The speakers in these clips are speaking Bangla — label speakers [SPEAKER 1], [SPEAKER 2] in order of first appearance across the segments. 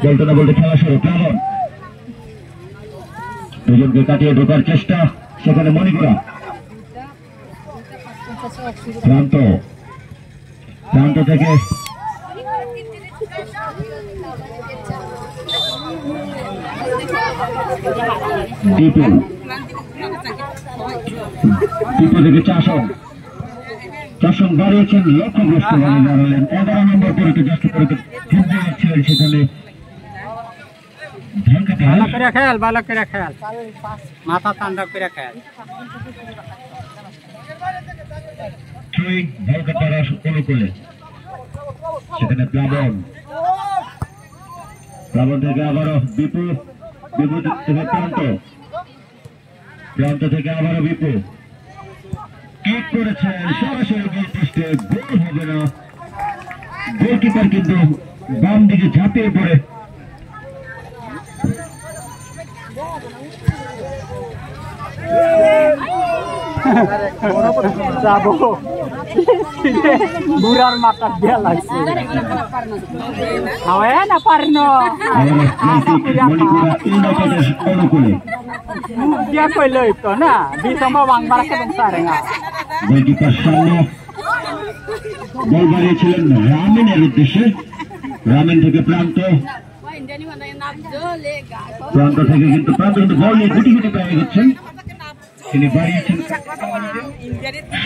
[SPEAKER 1] বলতে না বলতে খেলা শুরু। প্লাবন দুজনকে কাটিয়ে ঢোকার চেষ্টা, সেখানে মণিপুরা প্রান্ত থেকে দীপু থেকে চাষন দাঁড়িয়েছেন, লক্ষ্যগ্রস্ত হয়ে দাঁড়ালেন। 11 নম্বর পরিচয় ছিলেন সেখানে।
[SPEAKER 2] ভালো করে খেয়াল মাথা ঠান্ডা করে খেয়াল।
[SPEAKER 1] সেখানে প্লাবন থেকে আবারও বিপু থেকে প্রান্ত থেকে আবারও বিপু কিক করেছেন, সরাসরি গোল পোস্টে, গোল হবে না। গোলকিপার কিন্তু বাম দিকে ঝাঁপিয়ে পড়ে
[SPEAKER 2] যাবো বুড়ার মাথা দেয়া লাগছে না পারনো দিয়া কইল তো না বিসমা বাংলা কেন সারেঙ্গা।
[SPEAKER 1] গোলকিপার সামনে বল বাড়িয়েছিলেন রামিনের উদ্দেশ্যে। রামিন থেকে প্রান্ত থেকে কিন্তু বল নিয়ে গুটি পেয়ে গেছেন। তিনি বাড়িয়েছেন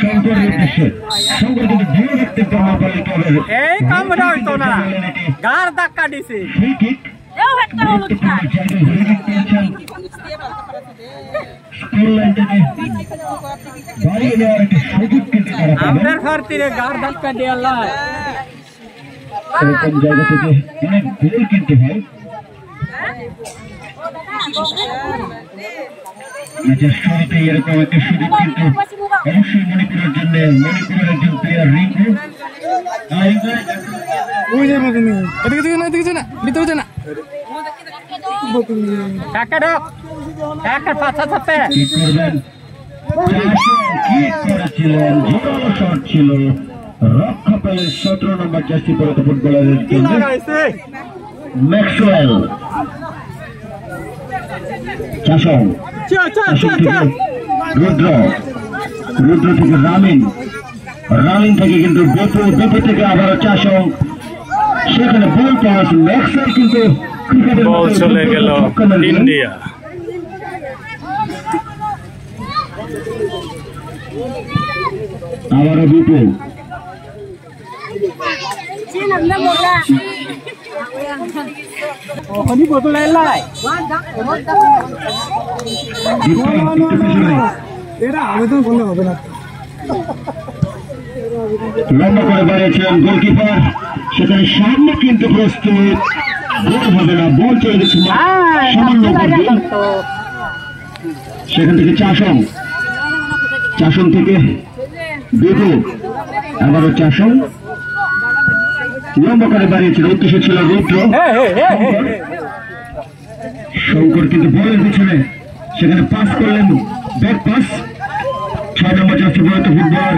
[SPEAKER 1] শঙ্করের উদ্দেশ্যে। শঙ্কর কিন্তু ধরে রাখতে পারলে
[SPEAKER 2] এই কামড়া হইতো না, গার ধাক্কা দিছে।
[SPEAKER 1] ফ্রি কিক
[SPEAKER 2] আপনার ভারতীয় গার ধাক্কা দিয়ে
[SPEAKER 1] এরকম জায়গা থেকে অনেক গোল কিনতে হয়। শুরুতে এরকম একটা সুযোগ কিন্তু অবশ্যই মণিপুরের জন্য। মণিপুরের একজন প্লেয়ার রিঙ্কু ছিল রক্ষা পেলেন 17 নম্বর জার্সি পরে ফুটবলারের জন্য ম্যাক্সওয়েল। রুদ্র থেকে রামিন থেকে কিন্তু বেপু থেকে আবার চাষং, সেখানে বল পাওয়া ম্যাক্সওয়েল কিন্তু
[SPEAKER 3] বল চলে গেল ইন্ডিয়া।
[SPEAKER 1] আবারও বিপুল
[SPEAKER 2] আবেদন করলে হবে না।
[SPEAKER 1] লম্বা করে বাড়িয়েছিলেন গোলকিপার, সেখানে সামনে কিন্তু প্রস্তুত, গোল হবে না। বল চলে গেছে সামান্য সেখান থেকে চাষন থেকে বিপু, আবারও চাষন লম্বা করে বাড়িয়েছিল, উদ্দেশ্য ছিল রুদ্র। শঙ্কর কিন্তু বলের পিছনে, সেখানে পাস করলেন, ব্যাক পাস। 6 নম্বর জার্সি ফুটবলার